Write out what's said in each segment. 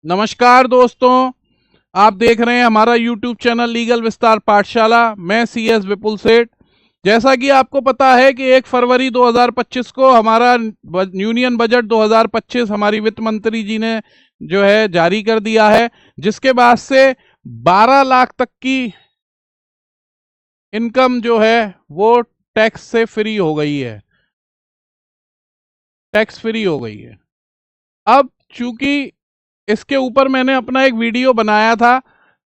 नमस्कार दोस्तों, आप देख रहे हैं हमारा YouTube चैनल लीगल विस्तार पाठशाला। मैं CS विपुल सेठ। जैसा कि आपको पता है कि 1 फरवरी 2025 को हमारा यूनियन बजट 2025 हमारी वित्त मंत्री जी ने जो है जारी कर दिया है, जिसके बाद से 12 लाख तक की इनकम जो है वो टैक्स से फ्री हो गई है, टैक्स फ्री हो गई है। अब चूंकि इसके ऊपर मैंने अपना एक वीडियो बनाया था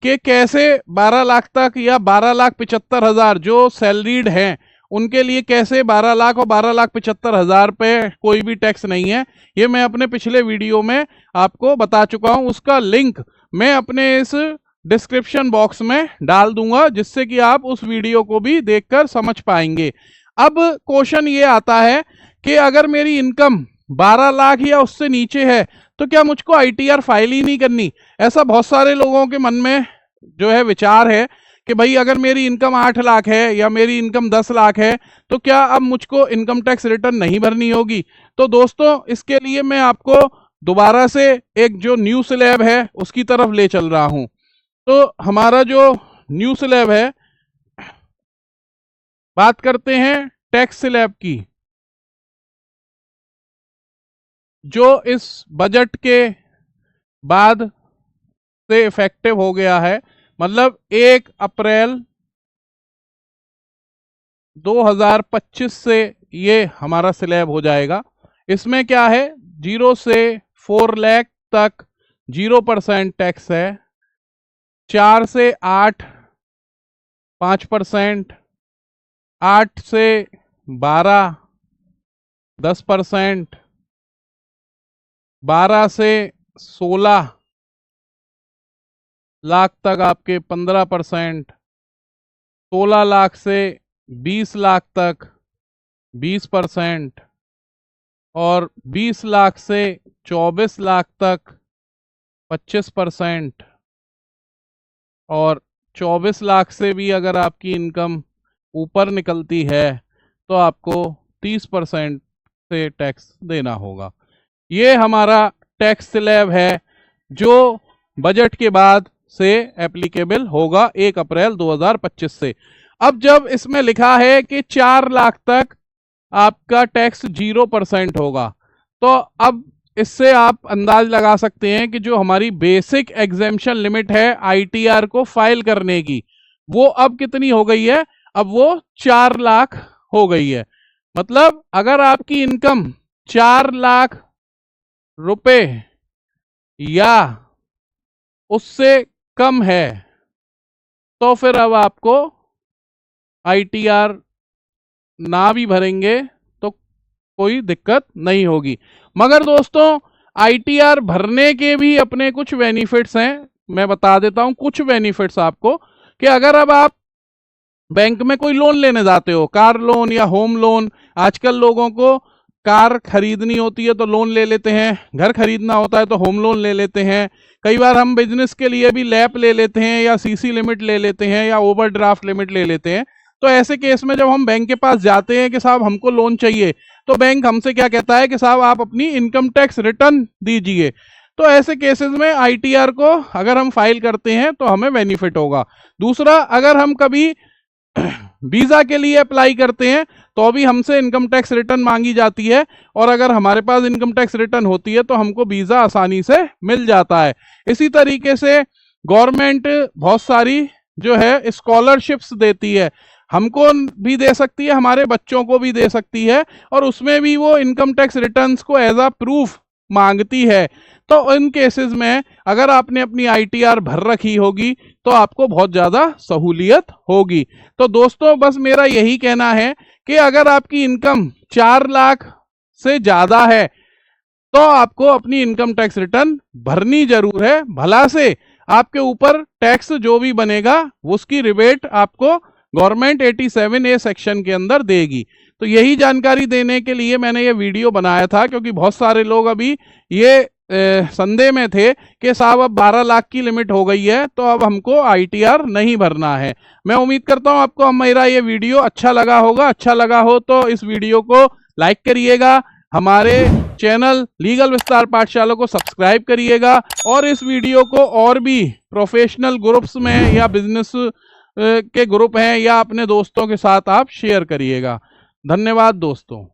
कि कैसे 12 लाख तक या 12,75,000 जो सैलरीड हैं उनके लिए कैसे 12 लाख और 12,75,000 पे कोई भी टैक्स नहीं है। ये मैं अपने पिछले वीडियो में आपको बता चुका हूं। उसका लिंक मैं अपने इस डिस्क्रिप्शन बॉक्स में डाल दूंगा, जिससे कि आप उस वीडियो को भी देखकर समझ पाएंगे। अब क्वेश्चन ये आता है कि अगर मेरी इनकम 12 लाख या उससे नीचे है तो क्या मुझको ITR फाइल ही नहीं करनी? ऐसा बहुत सारे लोगों के मन में जो है विचार है कि भाई अगर मेरी इनकम 8 लाख है या मेरी इनकम 10 लाख है तो क्या अब मुझको इनकम टैक्स रिटर्न नहीं भरनी होगी? तो दोस्तों, इसके लिए मैं आपको दोबारा से एक जो न्यू स्लैब है उसकी तरफ ले चल रहा हूं। तो हमारा जो न्यू स्लैब है, बात करते हैं टैक्स स्लैब की, जो इस बजट के बाद से इफेक्टिव हो गया है। मतलब 1 अप्रैल 2025 से ये हमारा स्लैब हो जाएगा। इसमें क्या है, 0 से 4 लाख तक 0% टैक्स है, 4 से 8 5%, 8 से 12 10%, 12 से 16 लाख तक आपके 15%, 16 लाख से 20 लाख तक 20%, और 20 लाख से 24 लाख तक 25%, और 24 लाख से भी अगर आपकी इनकम ऊपर निकलती है तो आपको 30% से टैक्स देना होगा। ये हमारा टैक्स स्लैब है जो बजट के बाद से एप्लीकेबल होगा 1 अप्रैल 2025 से। अब जब इसमें लिखा है कि 4 लाख तक आपका टैक्स 0% होगा, तो अब इससे आप अंदाज लगा सकते हैं कि जो हमारी बेसिक एग्जेम्पशन लिमिट है ITR को फाइल करने की, वो अब कितनी हो गई है? अब वो 4 लाख हो गई है। मतलब अगर आपकी इनकम 4 लाख रुपए या उससे कम है तो फिर अब आपको ITR ना भी भरेंगे तो कोई दिक्कत नहीं होगी। मगर दोस्तों, ITR भरने के भी अपने कुछ बेनिफिट्स हैं। मैं बता देता हूं कुछ बेनिफिट्स आपको, कि अगर अब आप बैंक में कोई लोन लेने जाते हो, कार लोन या होम लोन, आजकल लोगों को कार खरीदनी होती है तो लोन ले लेते हैं, घर खरीदना होता है तो होम लोन ले लेते हैं, कई बार हम बिजनेस के लिए भी लैप ले लेते हैं या CC लिमिट ले लेते हैं या ओवरड्राफ्ट लिमिट ले लेते हैं। तो ऐसे केस में जब हम बैंक के पास जाते हैं कि साहब हमको लोन चाहिए, तो बैंक हमसे क्या कहता है कि साहब आप अपनी इनकम टैक्स रिटर्न दीजिए। तो ऐसे केसेस में ITR को अगर हम फाइल करते हैं तो हमें बेनिफिट होगा। दूसरा, अगर हम कभी वीजा के लिए अप्लाई करते हैं तो भी हमसे इनकम टैक्स रिटर्न मांगी जाती है, और अगर हमारे पास इनकम टैक्स रिटर्न होती है तो हमको वीजा आसानी से मिल जाता है। इसी तरीके से गवर्नमेंट बहुत सारी जो है स्कॉलरशिप्स देती है, हमको भी दे सकती है, हमारे बच्चों को भी दे सकती है, और उसमें भी वो इनकम टैक्स रिटर्न्स को एज अ प्रूफ मांगती है। तो इन केसेस में अगर आपने अपनी ITR भर रखी होगी तो आपको बहुत ज़्यादा सहूलियत होगी। तो दोस्तों, बस मेरा यही कहना है कि अगर आपकी इनकम 4 लाख से ज़्यादा है तो आपको अपनी इनकम टैक्स रिटर्न भरनी जरूर है। भला से आपके ऊपर टैक्स जो भी बनेगा उसकी रिबेट आपको गवर्नमेंट 87A सेक्शन के अंदर देगी। तो यही जानकारी देने के लिए मैंने ये वीडियो बनाया था, क्योंकि बहुत सारे लोग अभी ये संदेह में थे कि साहब अब 12 लाख की लिमिट हो गई है तो अब हमको ITR नहीं भरना है। मैं उम्मीद करता हूं आपको मेरा ये वीडियो अच्छा लगा होगा। अच्छा लगा हो तो इस वीडियो को लाइक करिएगा, हमारे चैनल लीगल विस्तार पाठशाला को सब्सक्राइब करिएगा और इस वीडियो को और भी प्रोफेशनल ग्रुप्स में या बिजनेस के ग्रुप हैं या अपने दोस्तों के साथ आप शेयर करिएगा। धन्यवाद दोस्तों।